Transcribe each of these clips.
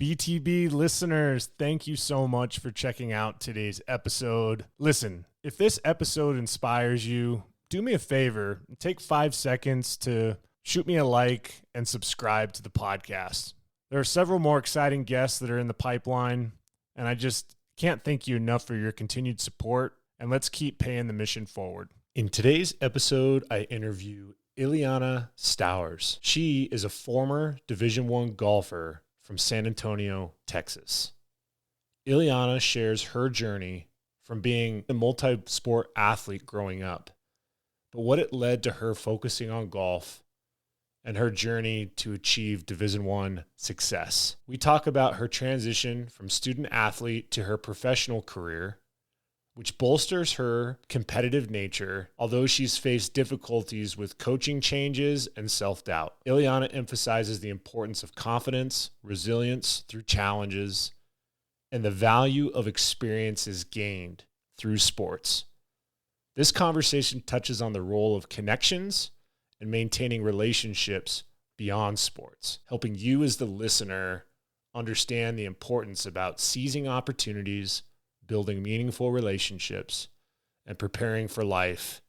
BTB listeners, thank you so much for checking out today's episode. Listen, if this episode inspires you, do me a favor, take 5 seconds to shoot me a like and subscribe to the podcast. There are several more exciting guests that are in the pipeline, and I just can't thank you enough for your continued support, and let's keep paying the mission forward. In today's episode, I interview Iliana Stowers. She is a former Division I golfer from San Antonio, Texas. Iliana shares her journey from being a multi-sport athlete growing up, but what it led to her focusing on golf and her journey to achieve Division I success. We talk about her transition from student athlete to her professional career, which bolsters her competitive nature, although she's faced difficulties with coaching changes and self-doubt. Iliana emphasizes the importance of confidence, resilience through challenges, and the value of experiences gained through sports. This conversation touches on the role of connections and maintaining relationships beyond sports, helping you as the listener understand the importance about seizing opportunities, building meaningful relationships, and preparing for life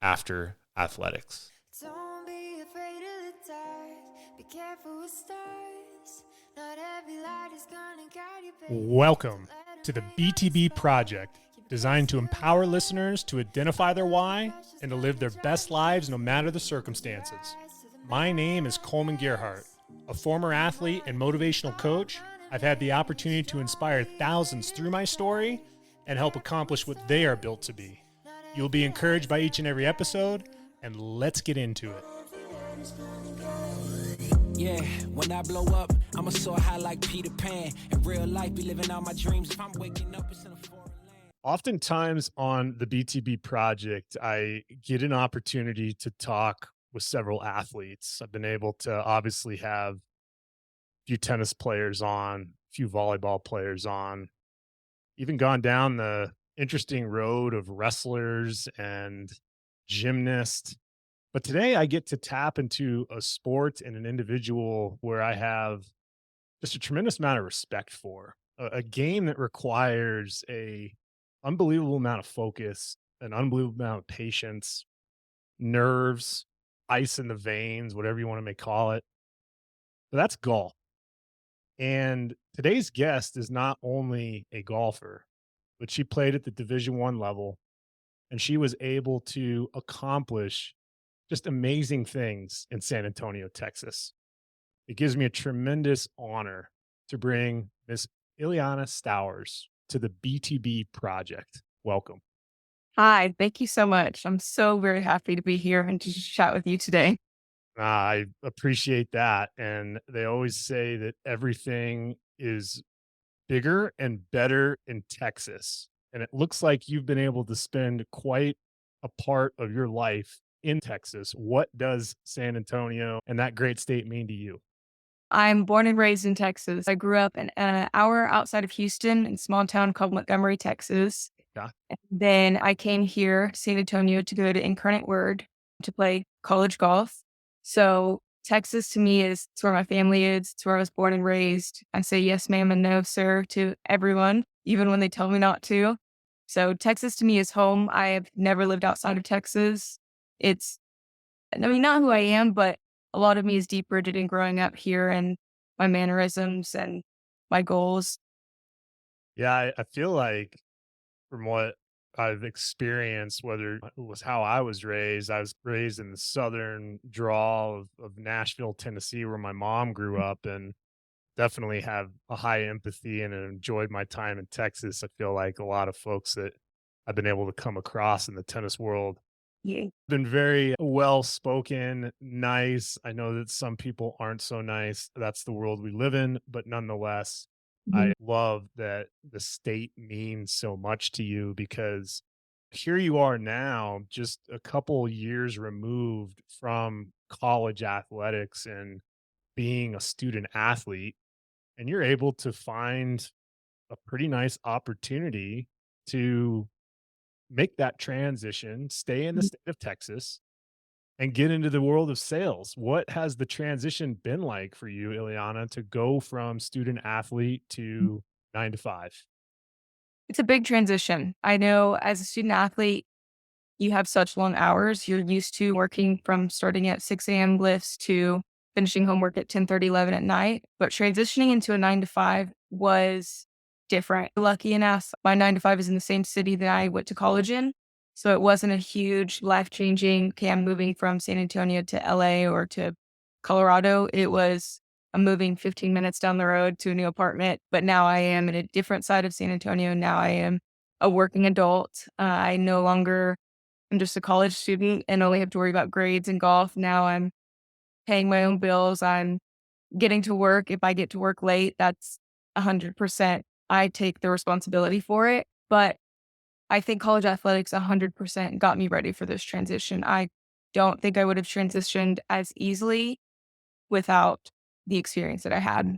after athletics. Don't be afraid of the dark. Be careful with stars. Not every light is gonna guide you. Welcome to the BTB Project, designed to empower listeners to identify their why and to live their best lives no matter the circumstances. My name is Kollman Gearhart, a former athlete and motivational coach. I've had the opportunity to inspire thousands through my story and help accomplish what they are built to be. You'll be encouraged by each and every episode, and let's get into it. Yeah, when I blow up, I'ma soar high like Peter Pan. In real life, be living out my dreams. If I'm waking up, it's in a foreign land. Oftentimes on the BTB Project, I get an opportunity to talk with several athletes. I've been able to obviously have a few tennis players on, a few volleyball players on, even gone down the interesting road of wrestlers and gymnasts. But today I get to tap into a sport and an individual where I have just a tremendous amount of respect for. A game that requires a unbelievable amount of focus, an unbelievable amount of patience, nerves, ice in the veins, whatever you want to call it. But that's golf. And today's guest is not only a golfer, but she played at the Division I level, and she was able to accomplish just amazing things in San Antonio, Texas. It gives me a tremendous honor to bring Miss Iliana Stowers to the BTB Project. Welcome. Hi, thank you so much. I'm so very happy to be here and to chat with you today. I appreciate that. And they always say that everything is bigger and better in Texas. And it looks like you've been able to spend quite a part of your life in Texas. What does San Antonio and that great state mean to you? I'm born and raised in Texas. I grew up in an hour outside of Houston in a small town called Montgomery, Texas. Yeah. And then I came here, San Antonio, to go to Incarnate Word to play college golf. So Texas to me is it's where my family is. It's where I was born and raised. I say yes, ma'am, and no, sir, to everyone, even when they tell me not to. So Texas to me is home. I have never lived outside of Texas. It's, I mean, not who I am, but a lot of me is deep rooted in growing up here and my mannerisms and my goals. Yeah, I feel like from what I've experienced, whether it was how I was raised in the southern drawl of Nashville, Tennessee, where my mom grew up, and definitely have a high empathy and enjoyed my time in Texas. I feel like a lot of folks that I've been able to come across in the tennis world Yeah. been very well spoken, nice. I know that some people aren't so nice. That's the world we live in, but nonetheless, Mhm. I love that the state means so much to you because here you are now, just a couple years removed from college athletics and being a student athlete, and you're able to find a pretty nice opportunity to make that transition, stay in the state of Texas, and get into the world of sales. What has the transition been like for you, Ileana, to go from student athlete to 9 to 5? It's a big transition. I know as a student athlete, you have such long hours. You're used to working from starting at 6 a.m. lifts to finishing homework at 10:30, 11 at night. But transitioning into a 9 to 5 was different. Lucky enough, my 9 to 5 is in the same city that I went to college in. So it wasn't a huge life changing, okay, I'm moving from San Antonio to LA or to Colorado. It was, I'm moving 15 minutes down the road to a new apartment. But now I am in a different side of San Antonio. Now I am a working adult. I no longer I'm just a college student and only have to worry about grades and golf. Now I'm paying my own bills. I'm getting to work. If I get to work late, that's 100%. I take the responsibility for it. But I think college athletics 100% got me ready for this transition. I don't think I would have transitioned as easily without the experience that I had.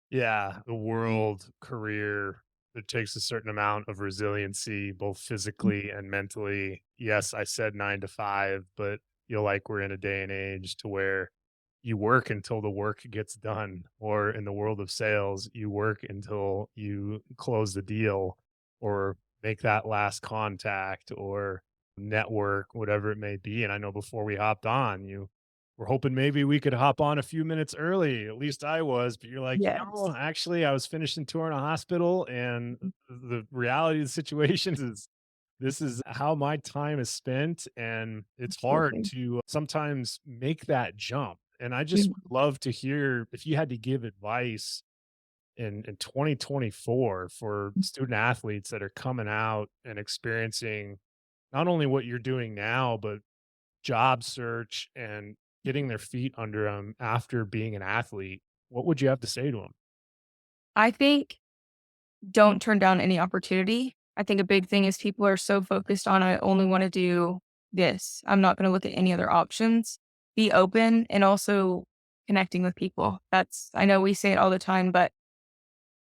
Yeah, the world career, it takes a certain amount of resiliency, both physically and mentally. Yes, I said 9 to 5, but feel like we're in a day and age to where you work until the work gets done. Or in the world of sales, you work until you close the deal or make that last contact or network, whatever it may be. And I know before we hopped on, you we're hoping maybe we could hop on a few minutes early. At least I was, but you're like, Yes. actually, I was finishing touring a hospital, and the reality of the situation is this is how my time is spent, and it's hard Absolutely. to sometimes make that jump. And I just Mhm. would love to hear if you had to give advice in 2024 for student athletes that are coming out and experiencing not only what you're doing now, but job search and getting their feet under them after being an athlete, what would you have to say to them? I think don't turn down any opportunity. I think a big thing is people are so focused on, I only want to do this. I'm not going to look at any other options. Be open and also connecting with people. I know we say it all the time, but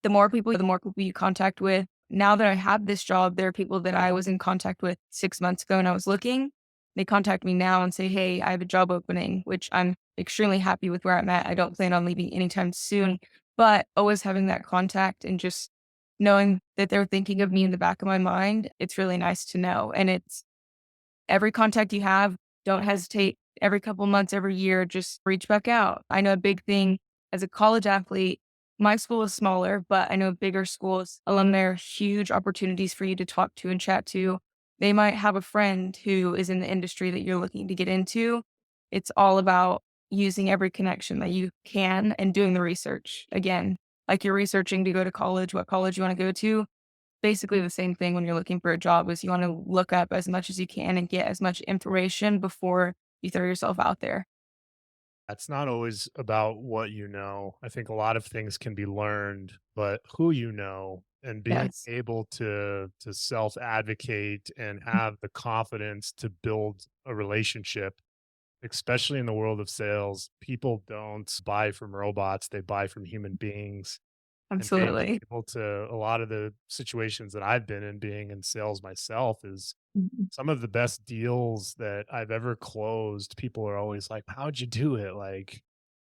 the more people you contact with. Now that I have this job, there are people that I was in contact with 6 months ago and I was looking. They contact me now and say, hey, I have a job opening, which I'm extremely happy with where I'm at. I don't plan on leaving anytime soon, but always having that contact and just knowing that they're thinking of me in the back of my mind, it's really nice to know. And it's every contact you have, don't hesitate. Every couple months, every year, just reach back out. I know a big thing as a college athlete, my school is smaller, but I know bigger schools, alumni are huge opportunities for you to talk to and chat to. They might have a friend who is in the industry that you're looking to get into. It's all about using every connection that you can and doing the research. Again, like you're researching to go to college, what college you want to go to, basically the same thing when you're looking for a job is you want to look up as much as you can and get as much information before you throw yourself out there. That's not always about what you know. I think a lot of things can be learned, but who you know and being Yes. able to self advocate and have the confidence to build a relationship, especially in the world of sales, people don't buy from robots, they buy from human beings. And being Absolutely. able to a lot of the situations that I've been in being in sales myself is Mhm. some of the best deals that I've ever closed. People are always like, "How'd you do it?" Like,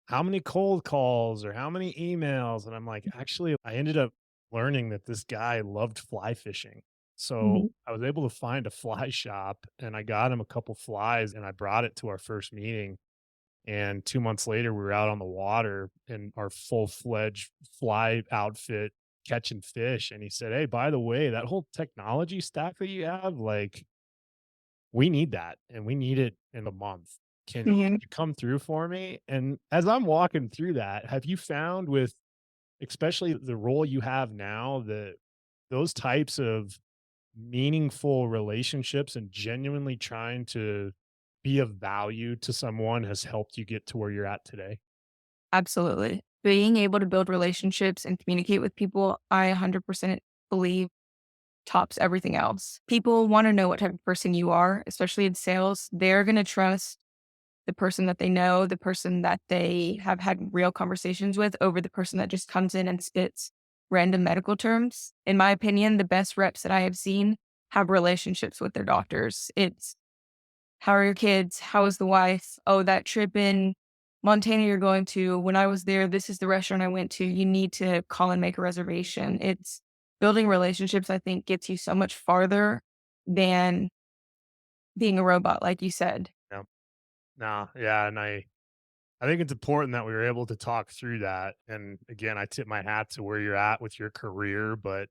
"How many cold calls or how many emails?" And I'm like, "Actually, I ended up learning that this guy loved fly fishing." So Mhm. I was able to find a fly shop and I got him a couple flies and I brought it to our first meeting, and 2 months later, we were out on the water in our full-fledged fly outfit catching fish, and he said, "Hey, by the way, that whole technology stack that you have, like, we need that, and we need it in a month. Can Mhm. you come through for me?" And as I'm walking through that, have you found with especially the role you have now that those types of meaningful relationships and genuinely trying to be of value to someone has helped you get to where you're at today? Absolutely. Being able to build relationships and communicate with people, I 100% believe tops everything else. People want to know what type of person you are, especially in sales. They're going to trust the person that they know, the person that they have had real conversations with over the person that just comes in and spits random medical terms. In my opinion, the best reps that I have seen have relationships with their doctors. How are your kids? How is the wife? Oh, that trip in Montana you're going to. When I was there, this is the restaurant I went to. You need to call and make a reservation. It's building relationships, I think, gets you so much farther than being a robot, like you said. Yeah. No, yeah, and I think it's important that we were able to talk through that. And again, I tip my hat to where you're at with your career. But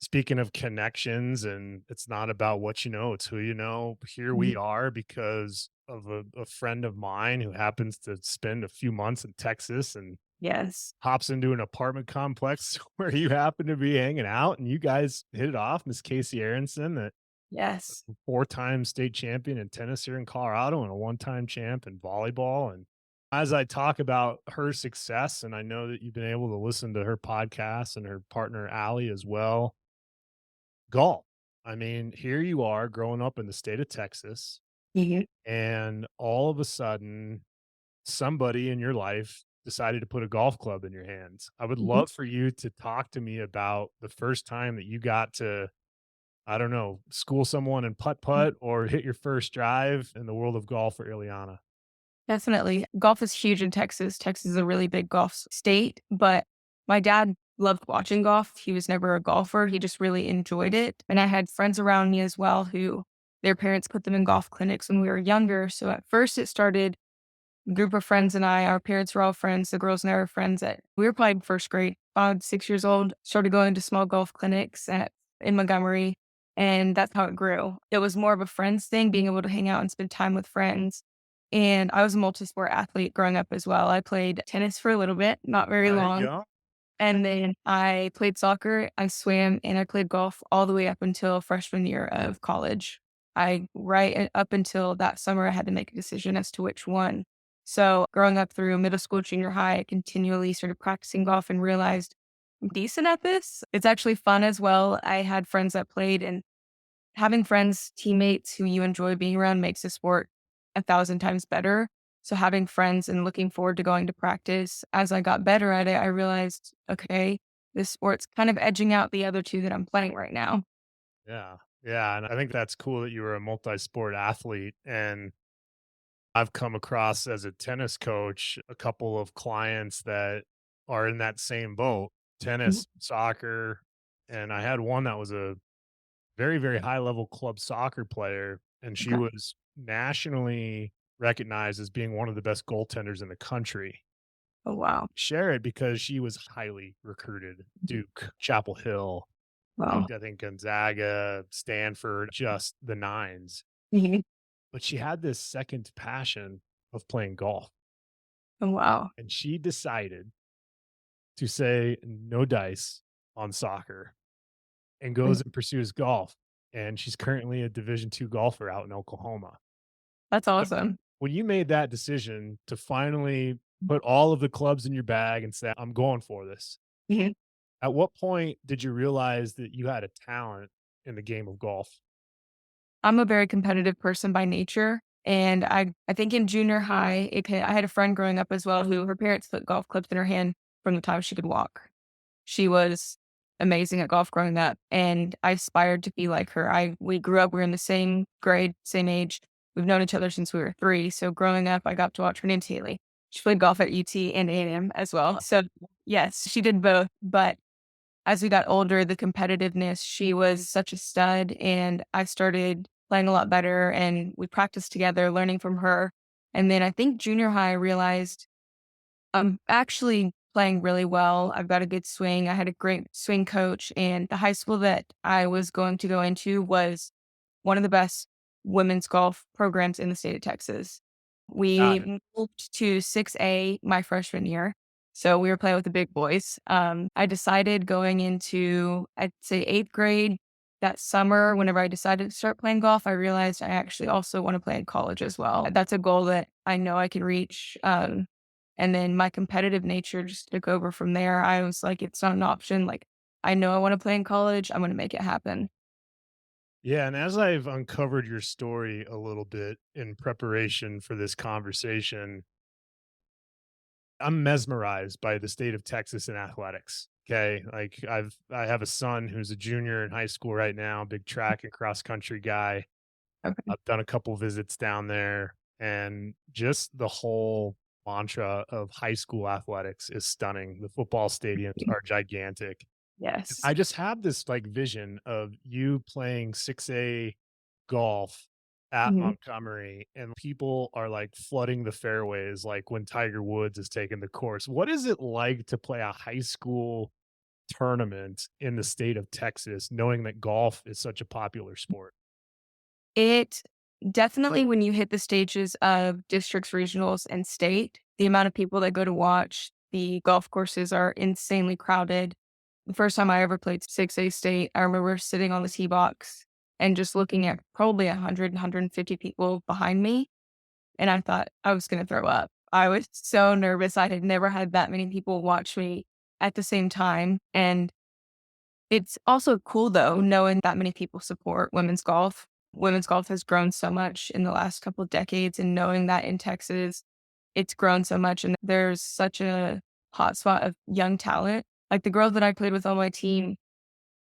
speaking of connections, and it's not about what you know, it's who you know. Here we Mhm. are because of a friend of mine who happens to spend a few months in Texas and Yes. hops into an apartment complex where you happen to be hanging out and you guys hit it off. Miss Casey Aronson, that Yes. four-time state champion in tennis here in Colorado and a one-time champ in volleyball. And as I talk about her success, and I know that you've been able to listen to her podcast and her partner Allie as well, golf. I mean, here you are growing up in the state of Texas, Mhm. and all of a sudden, somebody in your life decided to put a golf club in your hands. I would Mhm. love for you to talk to me about the first time that you got to, I don't know, school someone in putt putt or hit your first drive in the world of golf for Iliana. Definitely. Golf is huge in Texas. Texas is a really big golf state, but my dad loved watching golf. He was never a golfer. He just really enjoyed it. And I had friends around me as well who their parents put them in golf clinics when we were younger. So at first it started group of friends and I, our parents were all friends. The girls and I were friends at, we were probably in first grade, 5, 6 years old, started going to small golf clinics in Montgomery. And that's how it grew. It was more of a friends thing, being able to hang out and spend time with friends. And I was a multi-sport athlete growing up as well. I played tennis for a little bit, not very There you long. go. And then I played soccer, I swam, and I played golf all the way up until freshman year of college. Up until that summer, I had to make a decision as to which one. So growing up through middle school, junior high, I continually started practicing golf and realized I'm decent at this. It's actually fun as well. I had friends that played, and having friends, teammates who you enjoy being around makes the sport 1,000 times better. So having friends and looking forward to going to practice, as I got better at it, I realized, okay, this sport's kind of edging out the other two that I'm playing right now. Yeah. Yeah. And I think that's cool that you were a multi sport athlete. And I've come across as a tennis coach a couple of clients that are in that same boat, Mhm. tennis, soccer. And I had one that was a very, very high level club soccer player, and she Okay. was nationally recognized as being one of the best goaltenders in the country. Oh, wow. Share it because she was highly recruited. Duke, Chapel Hill, Wow. I think Gonzaga, Stanford, just the nines. Mhm. But she had this second passion of playing golf. Oh, wow. And she decided to say no dice on soccer and Mm. goes and pursues golf. And she's currently a Division II golfer out in Oklahoma. That's But awesome. when you made that decision to finally put all of the clubs in your bag and say, I'm going for this, Mhm. at what point did you realize that you had a talent in the game of golf? I'm a very competitive person by nature. And I think in junior high, I had a friend growing up as well who her parents put golf clubs in her hand from the time she could walk. She was amazing at golf growing up, and I aspired to be like her. We were in the same grade, same age. We've known each other since we were 3. So growing up, I got to watch her name Haley. She played golf at UT and A&M as well. So yes, she did both. But as we got older, the competitiveness, she was such a stud, and I started playing a lot better, and we practiced together, learning from her. And then I think junior high, I realized I'm actually playing really well. I've got a good swing. I had a great swing coach, and the high school that I was going to go into was one of the best women's golf programs in the state of Texas. Got it. We moved to 6A my freshman year. So we were playing with the big boys. I decided going into, I'd say 8th grade that summer, whenever I decided to start playing golf, I realized I actually also want to play in college as well. That's a goal that I know I can reach. And then my competitive nature just took over from there. I was like, it's not an option. Like, I know I want to play in college. I'm going to make it happen. Yeah. And as I've uncovered your story a little bit in preparation for this conversation, I'm mesmerized by the state of Texas in athletics. Okay. Like I have a son who's a junior in high school right now, big track and cross country guy. Okay. I've done a couple visits down there, and just the whole mantra of high school athletics is stunning. The football stadiums are gigantic. Yes. I just have this like vision of you playing 6A golf at Mhm. Montgomery and people are like flooding the fairways like when Tiger Woods is taking the course. What is it like to play a high school tournament in the state of Texas knowing that golf is such a popular sport? It definitely, when you hit the stages of districts, regionals, and state, the amount of people that go to watch, the golf courses are insanely crowded. The first time I ever played 6A state, I remember sitting on the tee box and just looking at probably 100, 150 people behind me. And I thought I was going to throw up. I was so nervous. I had never had that many people watch me at the same time. And it's also cool though, knowing that many people support women's golf. Women's golf has grown so much in the last couple of decades, and knowing that in Texas, it's grown so much, and there's such a hotspot of young talent. Like the girls that I played with on my team,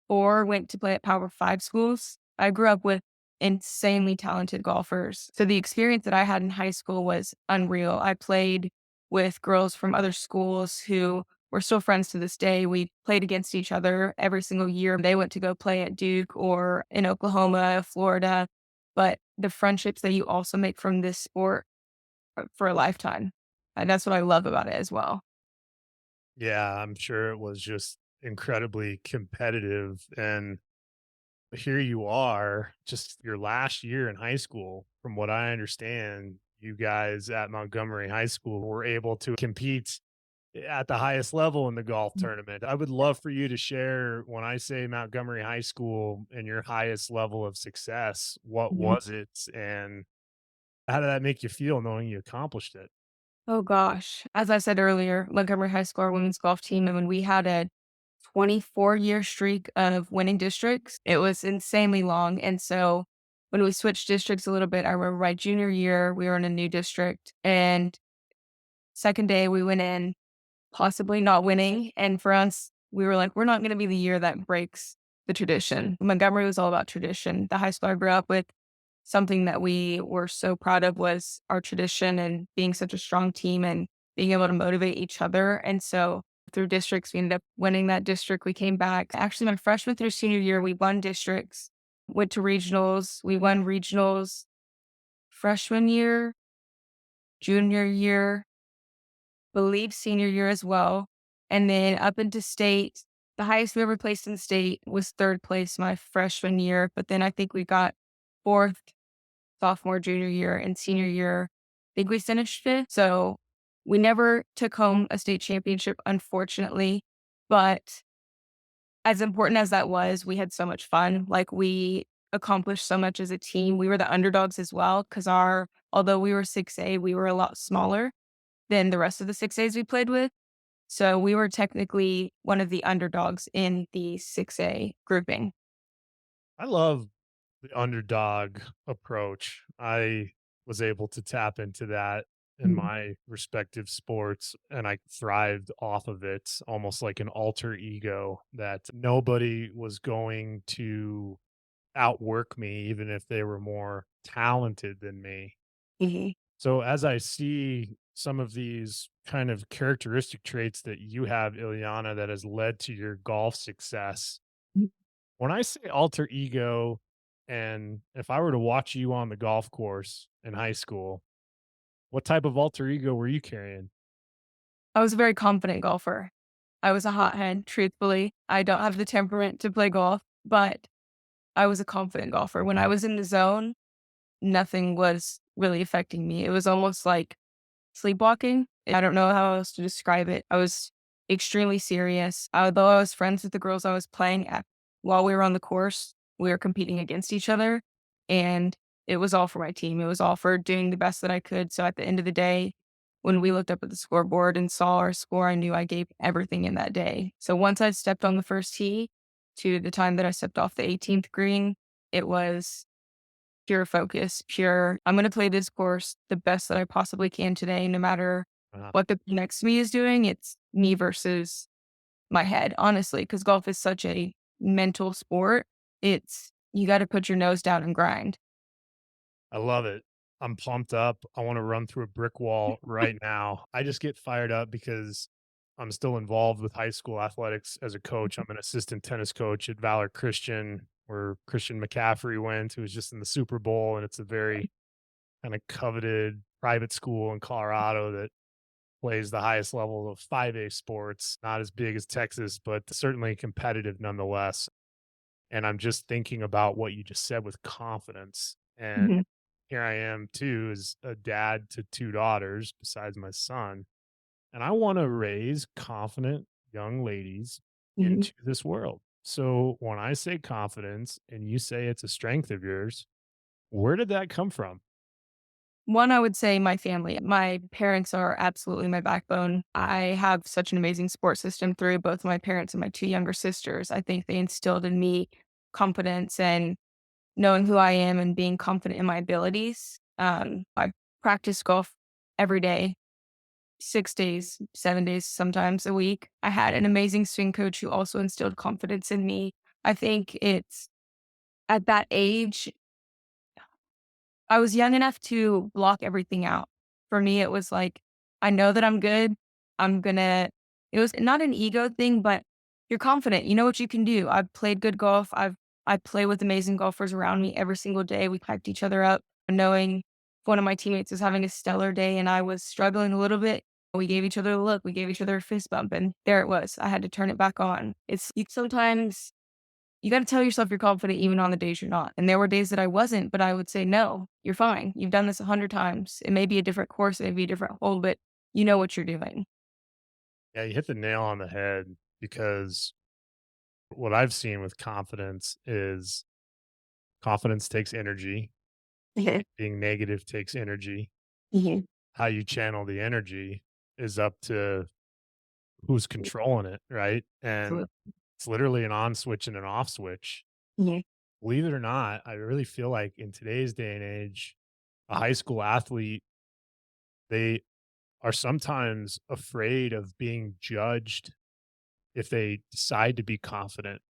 4 went to play at Power 5 schools. I grew up with insanely talented golfers. So the experience that I had in high school was unreal. I played with girls from other schools who we're still friends to this day. We played against each other every single year. They went to go play at Duke or in Oklahoma, Florida. But the friendships that you also make from this sport are for a lifetime. And that's what I love about it as well. Yeah, I'm sure it was just incredibly competitive. And here you are, just your last year in high school. From what I understand, you guys at Montgomery High School were able to compete at the highest level in the golf tournament. I would love for you to share when I say Montgomery High School and your highest level of success, what Mhm. was it? And how did that make you feel knowing you accomplished it? Oh gosh. As I said earlier, Montgomery High School, our women's golf team, and when we had a 24-year streak of winning districts, it was insanely long. And so when we switched districts a little bit, I remember my junior year, we were in a new district. And second day we went in, possibly not winning. And for us, we were like, we're not going to be the year that breaks the tradition. Montgomery was all about tradition. The high school I grew up with, something that we were so proud of was our tradition and being such a strong team and being able to motivate each other. And so through districts, we ended up winning that district. We came back. Actually, my freshman through senior year, we won districts, went to regionals. We won regionals freshman year, junior year, believe senior year as well. And then up into state, the highest we ever placed in state was third place my freshman year. But then I think we got fourth sophomore, junior year, and senior year. I think we finished fifth. So we never took home a state championship, unfortunately. But as important as that was, we had so much fun. Like we accomplished so much as a team. We were the underdogs as well because although we were 6A, we were a lot smaller than the rest of the 6As we played with. So we were technically one of the underdogs in the 6A grouping. I love the underdog approach. I was able to tap into that in Mhm. my respective sports and I thrived off of it, almost like an alter ego that nobody was going to outwork me even if they were more talented than me. Mhm. So as I see some of these kind of characteristic traits that you have, Ilyana, that has led to your golf success, when I say alter ego, and if I were to watch you on the golf course in high school, what type of alter ego were you carrying? I was a very confident golfer. I was a hothead, truthfully. I don't have the temperament to play golf, but I was a confident golfer. When I was in the zone, nothing was really affecting me. It was almost like sleepwalking. I don't know how else to describe it. I was extremely serious. Although I was friends with the girls I was playing at while we were on the course, we were competing against each other. And it was all for my team. It was all for doing the best that I could. So at the end of the day, when we looked up at the scoreboard and saw our score, I knew I gave everything in that day. So once I stepped on the first tee to the time that I stepped off the 18th green, it was pure focus, pure, I'm going to play this course the best that I possibly can today, no matter Uh, what the next to me is doing. It's me versus my head, honestly, because golf is such a mental sport. You got to put your nose down and grind. I love it. I'm pumped up. I want to run through a brick wall right now. I just get fired up because I'm still involved with high school athletics as a coach. I'm an assistant tennis coach at Valor Christian, where Christian McCaffrey went, who was just in the Super Bowl. And it's a very kind of coveted private school in Colorado that plays the highest level of 5A sports, not as big as Texas, but certainly competitive nonetheless. And I'm just thinking about what you just said with confidence. And Mhm, here I am too, as a dad to two daughters besides my son. And I want to raise confident young ladies mhm. into this world. So when I say confidence and you say it's a strength of yours, where did that come from? One, I would say my family. My parents are absolutely my backbone. I have such an amazing support system through both my parents and my two younger sisters. I think they instilled in me confidence and knowing who I am and being confident in my abilities. I practice golf every day, 6 days, 7 days, sometimes a week. I had an amazing swing coach who also instilled confidence in me. I think it's at that age, I was young enough to block everything out. For me, it was like, I know that I'm good. I'm gonna it was not an ego thing, but you're confident. You know what you can do. I've played good golf. I play with amazing golfers around me every single day. We hyped each other up. Knowing if one of my teammates was having a stellar day and I was struggling a little bit, we gave each other a look. We gave each other a fist bump, and there it was. I had to turn it back on. It's you sometimes you gotta tell yourself you're confident even on the days you're not, and there were days that I wasn't, but I would say, "No, you're fine. You've done this 100 times. It may be a different course, it may be a different hole, but you know what you're doing." Yeah, you hit the nail on the head because what I've seen with confidence is confidence takes energy. Mhm, Being negative takes energy. mhm, How you channel the energy is up to who's controlling it, right? And absolutely. it's literally an on switch and an off switch. Mhm, Believe it or not, I really feel like in today's day and age, a high school athlete, they are sometimes afraid of being judged if they decide to be confident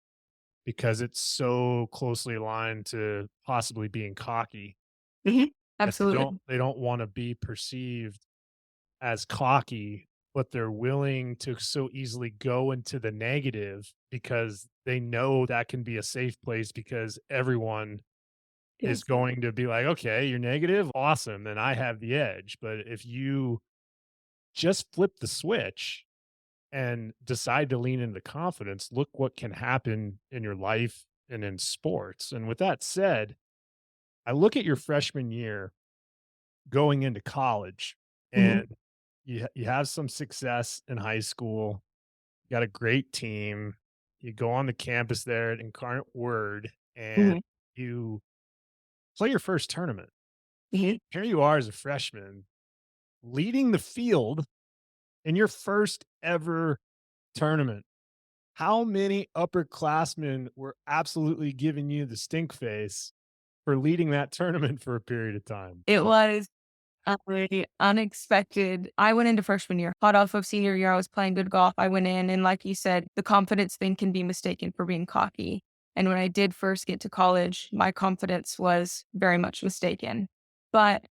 because it's so closely aligned to possibly being cocky mhm, that they don't absolutely. they don't want to be perceived as cocky, but they're willing to so easily go into the negative because they know that can be a safe place because everyone is Yes. going to be like, okay, you're negative. Awesome. Then I have the edge. But if you just flip the switch and decide to lean into confidence, look what can happen in your life and in sports. And with that said, I look at your freshman year going into college Mhm, and you have some success in high school. You got a great team. You go on the campus there at Incarnate Word and mhm, you play your first tournament. mhm. Here you are as a freshman leading the field in your first ever tournament. How many upperclassmen were absolutely giving you the stink face for leading that tournament for a period of time? It was unexpected. I went into freshman year, hot off of senior year, I was playing good golf. I went in and like you said, the confidence thing can be mistaken for being cocky. And when I did first get to college, my confidence was very much mistaken. But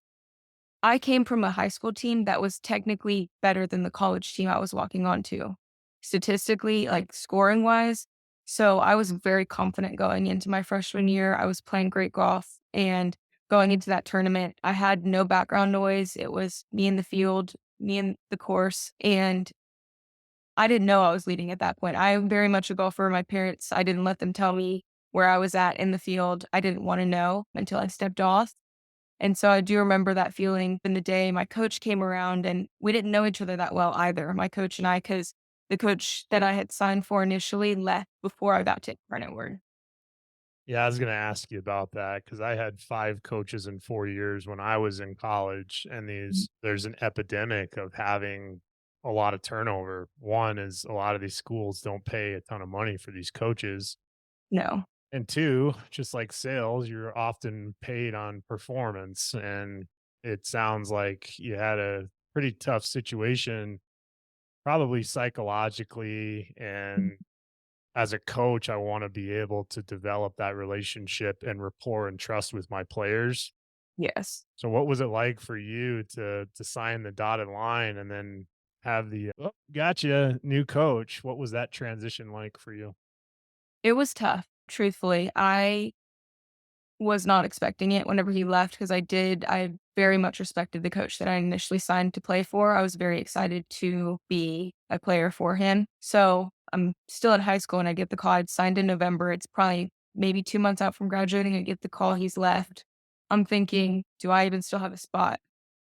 I came from a high school team that was technically better than the college team I was walking onto, statistically, like scoring wise. So I was very confident going into my freshman year. I was playing great golf and going into that tournament, I had no background noise. It was me in the field, me in the course. And I didn't know I was leading at that point. I'm very much a golfer. My parents, I didn't let them tell me where I was at in the field. I didn't want to know until I stepped off. And so I do remember that feeling in the day my coach came around and we didn't know each other that well either, my coach and I, because the coach that I had signed for initially left before I got to Incarnate Word. Yeah, I was going to ask you about that because I had 5 coaches in 4 years when I was in college, and there's an epidemic of having a lot of turnover. One is a lot of these schools don't pay a ton of money for these coaches, No. and two, just like sales, you're often paid on performance, and it sounds like you had a pretty tough situation, probably psychologically, and as a coach, I want to be able to develop that relationship and rapport and trust with my players. Yes. So what was it like for you to sign the dotted line and then have the, "Oh, gotcha, new coach." What was that transition like for you? It was tough, truthfully. I was not expecting it whenever he left because I very much respected the coach that I initially signed to play for. I was very excited to be a player for him. So I'm still in high school and I get the call. I'd signed in November. It's probably maybe 2 months out from graduating. I get the call he's left. I'm thinking, do I even still have a spot?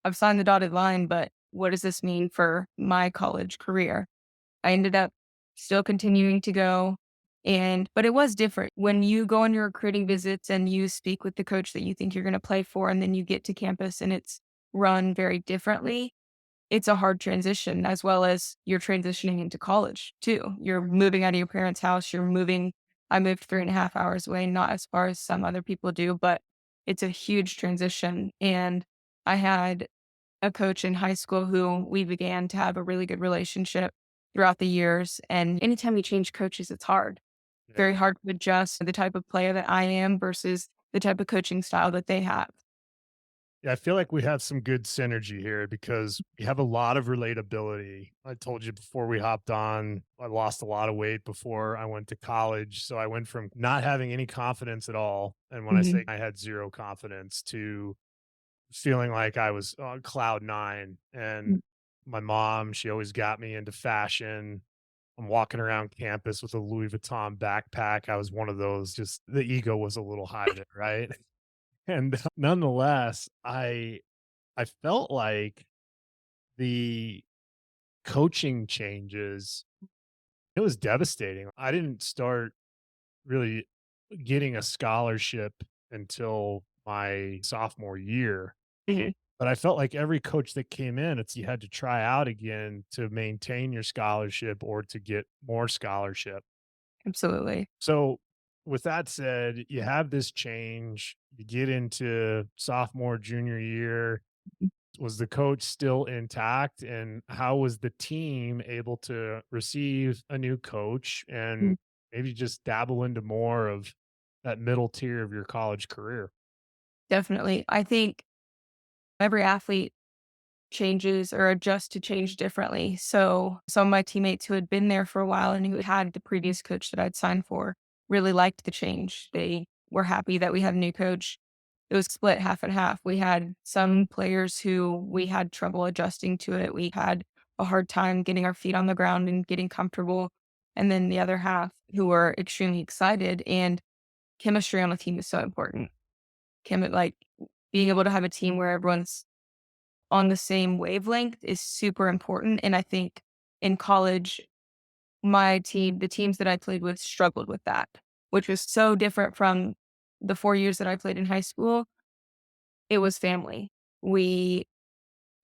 I've signed the dotted line, but what does this mean for my college career? I ended up still continuing to go, but it was different. When you go on your recruiting visits and you speak with the coach that you think you're gonna play for, and then you get to campus and it's run very differently, it's a hard transition as well as you're transitioning into college too. You're moving out of your parents' house, I moved 3.5 hours away, not as far as some other people do, but it's a huge transition, and I had a coach in high school who we began to have a really good relationship throughout the years. And anytime you change coaches, it's hard. Yeah. Very hard to adjust to the type of player that I am versus the type of coaching style that they have. Yeah, I feel like we have some good synergy here because we have a lot of relatability. I told you before we hopped on, I lost a lot of weight before I went to college. So I went from not having any confidence at all. And when I Mhm. say I had zero confidence to feeling like I was on cloud nine. And Mm. my mom, she always got me into fashion. I'm walking around campus with a Louis Vuitton backpack. I was one of those, just the ego was a little high there, right? And nonetheless, I felt like the coaching changes, it was devastating. I didn't start really getting a scholarship until my sophomore year, Mhm. but I felt like every coach that came in, it's you had to try out again to maintain your scholarship or to get more scholarship. Absolutely. So, with that said, you have this change, you get into sophomore, junior year. Was the coach still intact, and how was the team able to receive a new coach Mhm. and maybe just dabble into more of that middle tier of your college career? Definitely. I think every athlete changes or adjust to change differently. So some of my teammates who had been there for a while and who had the previous coach that I'd signed for really liked the change. They were happy that we had a new coach. It was split half and half. We had some players who we had trouble adjusting to it. We had a hard time getting our feet on the ground and getting comfortable. And then the other half who were extremely excited, and chemistry on a team is so important. Like being able to have a team where everyone's on the same wavelength is super important. And I think in college, the teams that I played with struggled with that, which was so different from the 4 years that I played in high school. It was family. We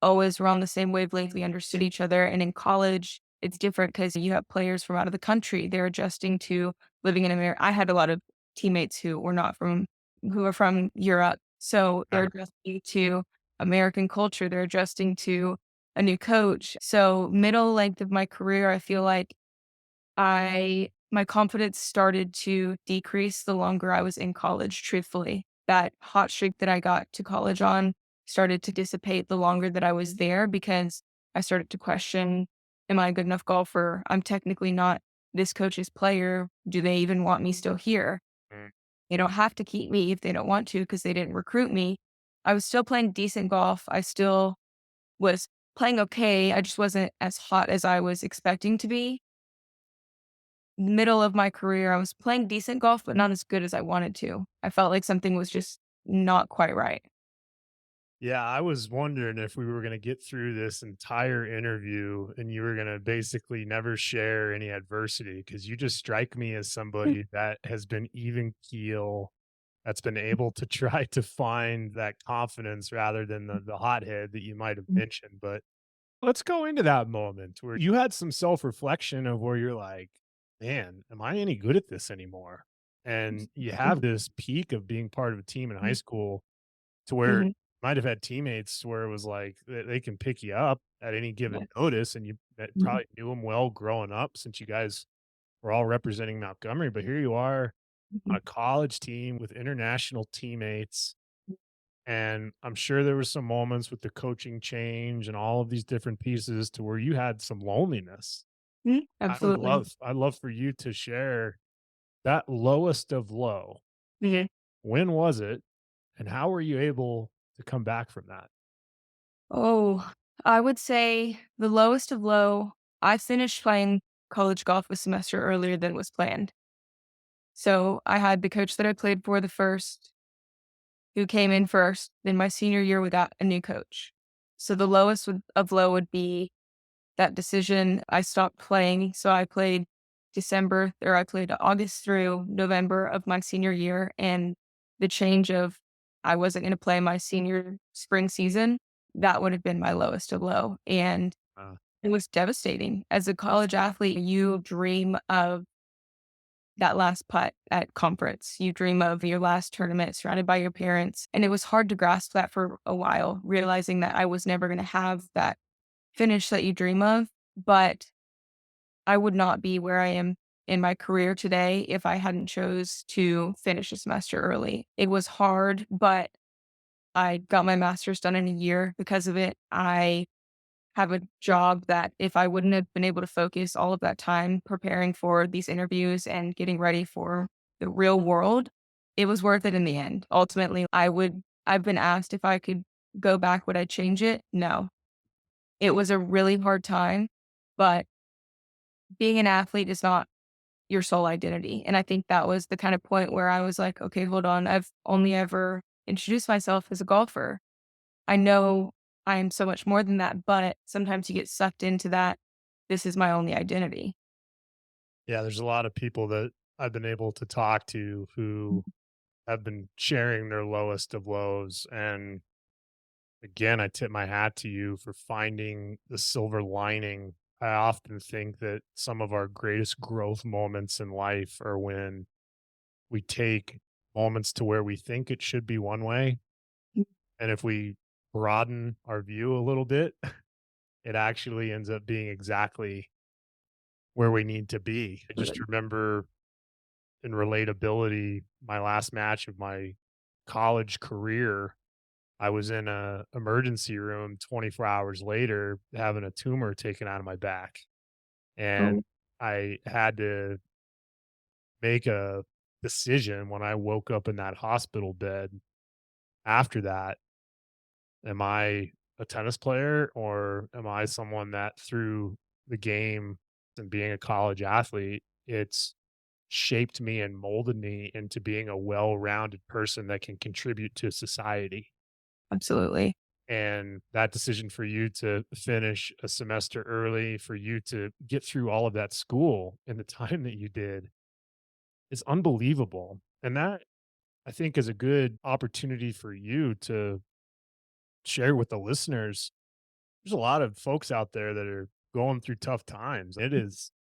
always were on the same wavelength. We understood each other. And in college, it's different because you have players from out of the country. They're adjusting to living in America. I had a lot of teammates who are from Europe. So they're Uh, adjusting to American culture. They're adjusting to a new coach. So middle length of my career, I feel like my confidence started to decrease the longer I was in college, truthfully. That hot streak that I got to college on started to dissipate the longer that I was there because I started to question, am I a good enough golfer? I'm technically not this coach's player. Do they even want me still here? mm. They don't have to keep me if they don't want to because they didn't recruit me. I was still playing decent golf. I still was playing okay. I just wasn't as hot as I was expecting to be. Middle of my career, I was playing decent golf, but not as good as I wanted to. I felt like something was just not quite right. Yeah, I was wondering if we were going to get through this entire interview and you were going to basically never share any adversity because you just strike me as somebody that has been even keel, that's been able to try to find that confidence rather than the hothead that you might have mentioned. But let's go into that moment where you had some self reflection of where you're like, man, am I any good at this anymore? And you have this peak of being part of a team in high school to where you Mhm. might have had teammates where it was like they can pick you up at any Yeah. given notice, and you Mhm. probably knew them well growing up since you guys were all representing Montgomery. But here you are on Mhm. a college team with international teammates, And I'm sure there were some moments with the coaching change and all of these different pieces to where you had some loneliness. Mhm. Absolutely. I'd love for you to share that lowest of low. Mhm. When was it, and how were you able to come back from that? Oh, I would say the lowest of low, I finished playing college golf a semester earlier than was planned. So I had the coach that I played for the first who came in first. Then my senior year, we got a new coach. So the of low would be that decision. I stopped playing. So I played August through November of my senior year. And the change of I wasn't going to play my senior spring season, that would have been my lowest of low. And Uh, it was devastating. As a college athlete, you dream of that last putt at conference. You dream of your last tournament surrounded by your parents. And it was hard to grasp that for a while, realizing that I was never going to have that finish that you dream of. But I would not be where I am in my career today if I hadn't chose to finish a semester early. It was hard, but I got my master's done in a year because of it. I have a job that if I wouldn't have been able to focus all of that time preparing for these interviews and getting ready for the real world, it was worth it in the end. Ultimately, I've been asked if I could go back, would I change it? No. It was a really hard time, but being an athlete is not your sole identity. And I think that was the kind of point where I was like, okay, hold on. I've only ever introduced myself as a golfer. I know I am so much more than that, but sometimes you get sucked into that. This is my only identity. yeah, there's a lot of people that I've been able to talk to who have been sharing their lowest of lows. And again, I tip my hat to you for finding the silver lining. I often think that some of our greatest growth moments in life are when we take moments to where we think it should be one way. And if we broaden our view a little bit, it actually ends up being exactly where we need to be. I just remember in relatability, my last match of my college career, I was in a emergency room 24 hours later having a tumor taken out of my back. And Oh, I had to make a decision when I woke up in that hospital bed after that. Am I a tennis player or am I someone that through the game and being a college athlete, it's shaped me and molded me into being a well-rounded person that can contribute to society. absolutely. And that decision for you to finish a semester early, for you to get through all of that school in the time that you did is unbelievable. And that I think is a good opportunity for you to share with the listeners. There's a lot of folks out there that are going through tough times. It is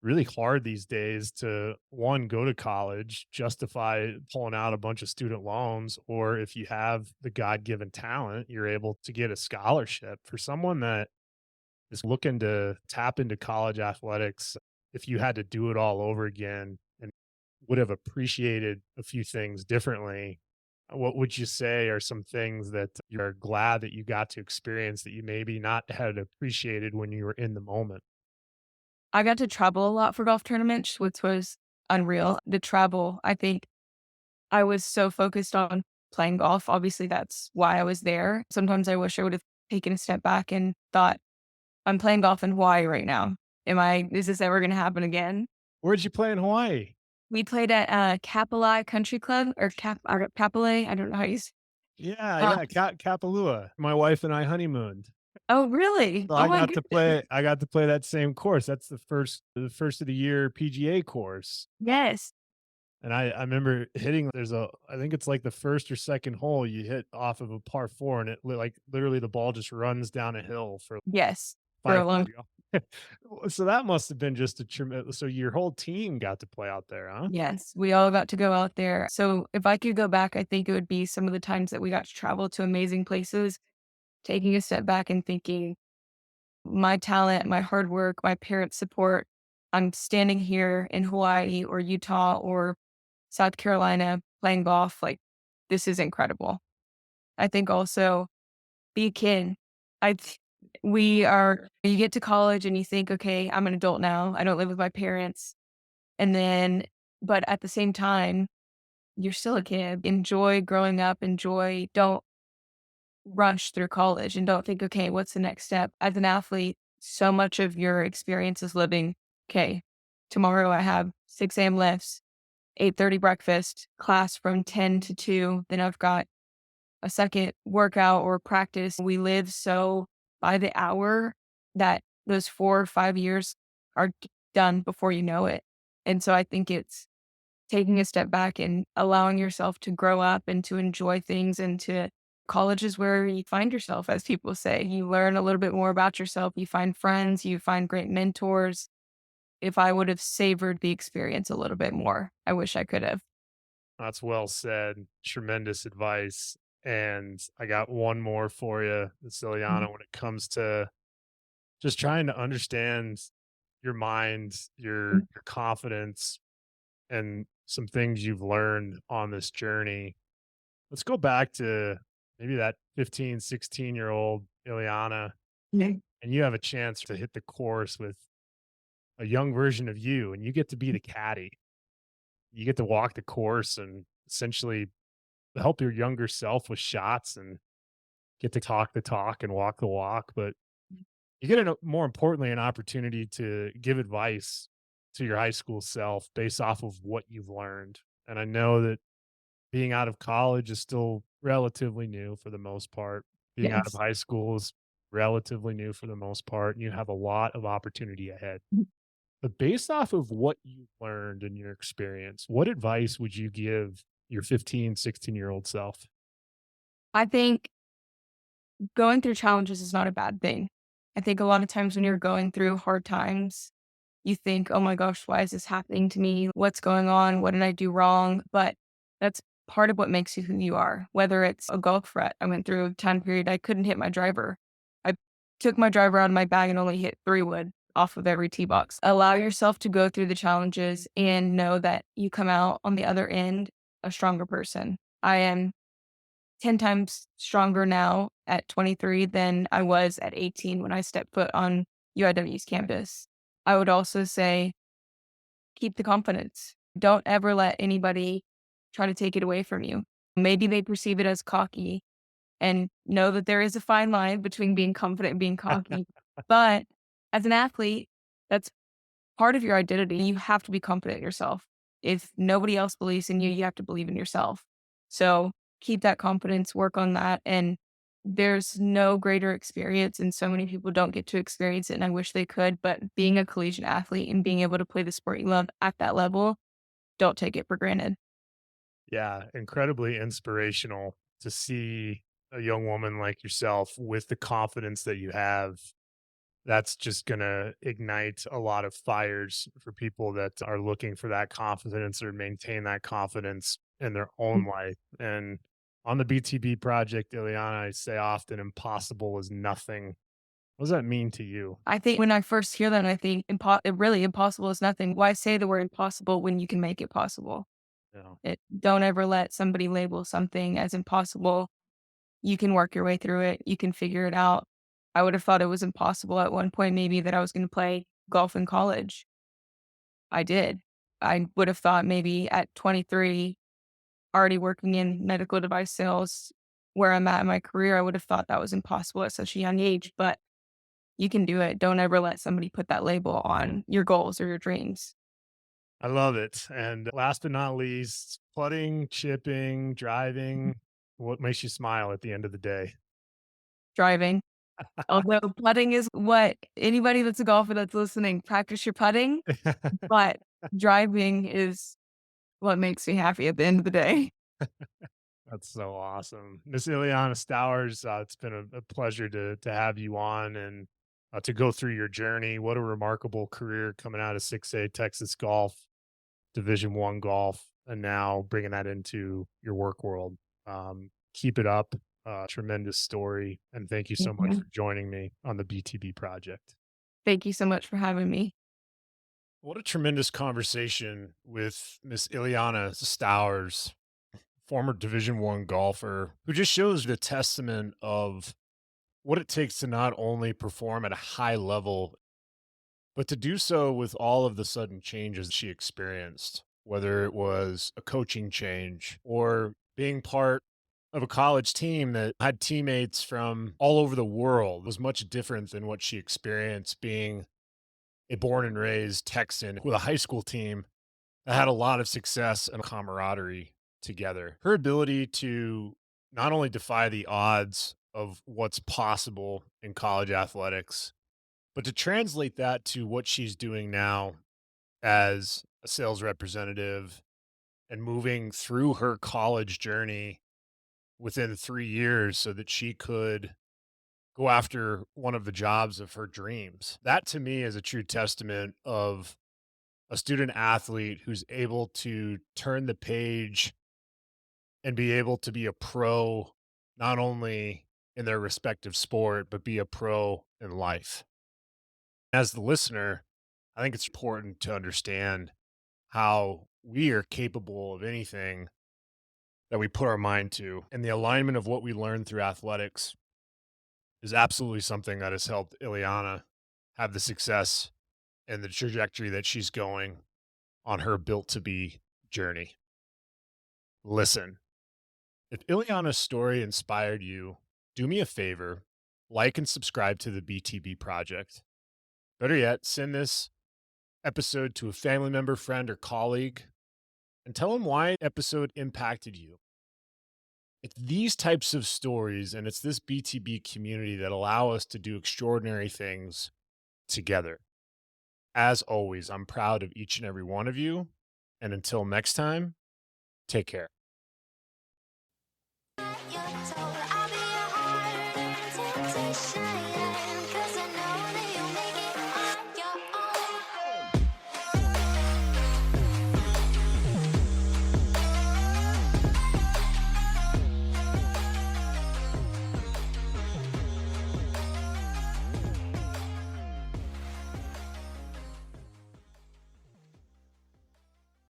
really hard these days to one go to college, justify pulling out a bunch of student loans, or if you have the God-given talent, you're able to get a scholarship. For someone that is looking to tap into college athletics, if you had to do it all over again and would have appreciated a few things differently, what would you say are some things that you're glad that you got to experience that you maybe not had appreciated when you were in the moment? I got to travel a lot for golf tournaments, which was unreal. The travel, I think I was so focused on playing golf. Obviously, that's why I was there. Sometimes I wish I would have taken a step back and thought, I'm playing golf in Hawaii right now. Is this ever going to happen again? Where'd you play in Hawaii? We played at Kapolei Country Club or Kapolei. I don't know how you Yeah, uh, yeah, Kapalua. My wife and I honeymooned. oh, really? So Oh my goodness. I got to play that same course. That's the first of the year PGA course. Yes. And I remember hitting there's a I think it's like the first or second hole you hit off of a par 4 and like literally the ball just runs down a hill for Yes. For a long 500 yards. So that must have been just a tremendous so your whole team got to play out there, huh? Yes, we all got to go out there. So if I could go back, I think it would be some of the times that we got to travel to amazing places, taking a step back and thinking, my talent, my hard work, my parents' support, I'm standing here in Hawaii or Utah or South Carolina playing golf. Like, this is incredible. I think also be a kid. You get to college and you think, okay, I'm an adult now. I don't live with my parents. And then, but at the same time, you're still a kid. Enjoy growing up. Don't rush through college and don't think, okay, what's the next step? As an athlete, so much of your experience is living, okay, tomorrow I have 6 a.m. lifts, 8:30 breakfast, class from 10 to 2. Then I've got a second workout or practice. We live so by the hour that those 4 or 5 years are done before you know it. And so I think it's taking a step back and allowing yourself to grow up and to enjoy things and to college is where you find yourself, as people say. You learn a little bit more about yourself. You find friends, you find great mentors. If I would have savored the experience a little bit more, I wish I could have. That's well said. Tremendous advice. And I got one more for you, Ciliana, when it comes to just trying to understand your mind, your confidence, and some things you've learned on this journey. Let's go back to maybe that 15, 16-year-old Iliana, Mhm. and you have a chance to hit the course with a young version of you, and you get to be the caddy. You get to walk the course and essentially help your younger self with shots and get to talk the talk and walk the walk. But you get more importantly, an opportunity to give advice to your high school self based off of what you've learned. And I know that being out of college is still relatively new for the most part. Being out of Yes. high school is relatively new for the most part. And you have a lot of opportunity ahead. But based off of what you've learned in your experience, what advice would you give your 15, 16-year-old self? I think going through challenges is not a bad thing. I think a lot of times when you're going through hard times, you think, oh my gosh, why is this happening to me? What's going on? What did I do wrong? But that's part of what makes you who you are, whether it's a golf rut. I went through a time period I couldn't hit my driver. I took my driver out of my bag and only hit 3 wood off of every tee box. Allow yourself to go through the challenges and know that you come out on the other end a stronger person. I am 10 times stronger now at 23 than I was at 18 when I stepped foot on UIW's campus. I would also say keep the confidence. Don't ever let anybody try to take it away from you. Maybe they perceive it as cocky and know that there is a fine line between being confident and being cocky. But as an athlete, that's part of your identity. You have to be confident in yourself. If nobody else believes in you, you have to believe in yourself. So keep that confidence, work on that. And there's no greater experience, and so many people don't get to experience it. And I wish they could. But being a collegiate athlete and being able to play the sport you love at that level, don't take it for granted. Yeah, incredibly inspirational to see a young woman like yourself with the confidence that you have. That's just going to ignite a lot of fires for people that are looking for that confidence or maintain that confidence in their own life. And on the BTB project, Ileana, I say often impossible is nothing. What does that mean to you? I think when I first hear that, I think really impossible is nothing. Why say the word impossible when you can make it possible? You know, Don't ever let somebody label something as impossible. You can work your way through it. You can figure it out. I would have thought it was impossible at one point, maybe that I was going to play golf in college. I did. I would have thought maybe at 23, already working in medical device sales, where I'm at in my career, I would have thought that was impossible at such a young age, but you can do it. Don't ever let somebody put that label on your goals or your dreams. I love it. And last but not least, putting, chipping, driving. What makes you smile at the end of the day? Driving. Although putting is what anybody that's a golfer that's listening, practice your putting, but driving is what makes me happy at the end of the day. That's so awesome. Miss Iliana Stowers, it's been a pleasure to have you on and to go through your journey. What a remarkable career coming out of 6A Texas golf, Division One golf, and now bringing that into your work world. Keep it up. Tremendous story. And thank you so much Mhm. for joining me on the BTB project. Thank you so much for having me. What a tremendous conversation with Miss Iliana Stowers. former Division I golfer who just shows the testament of what it takes to not only perform at a high level, but to do so with all of the sudden changes she experienced, whether it was a coaching change or being part of a college team that had teammates from all over the world was much different than what she experienced being a born and raised Texan with a high school team that had a lot of success and camaraderie together. Her ability to not only defy the odds of what's possible in college athletics, but to translate that to what she's doing now as a sales representative and moving through her college journey within 3 years so that she could go after one of the jobs of her dreams. That to me is a true testament of a student athlete who's able to turn the page and be able to be a pro, not only in their respective sport, but be a pro in life. As the listener, I think it's important to understand how we are capable of anything that we put our mind to. And the alignment of what we learn through athletics is absolutely something that has helped Iliana have the success and the trajectory that she's going on her built to be journey. Listen, if Iliana's story inspired you, do me a favor, like and subscribe to the BTB Project. Better yet, send this episode to a family member, friend, or colleague and tell them why episode impacted you. It's these types of stories and it's this BTB community that allow us to do extraordinary things together. As always, I'm proud of each and every one of you. And until next time, take care.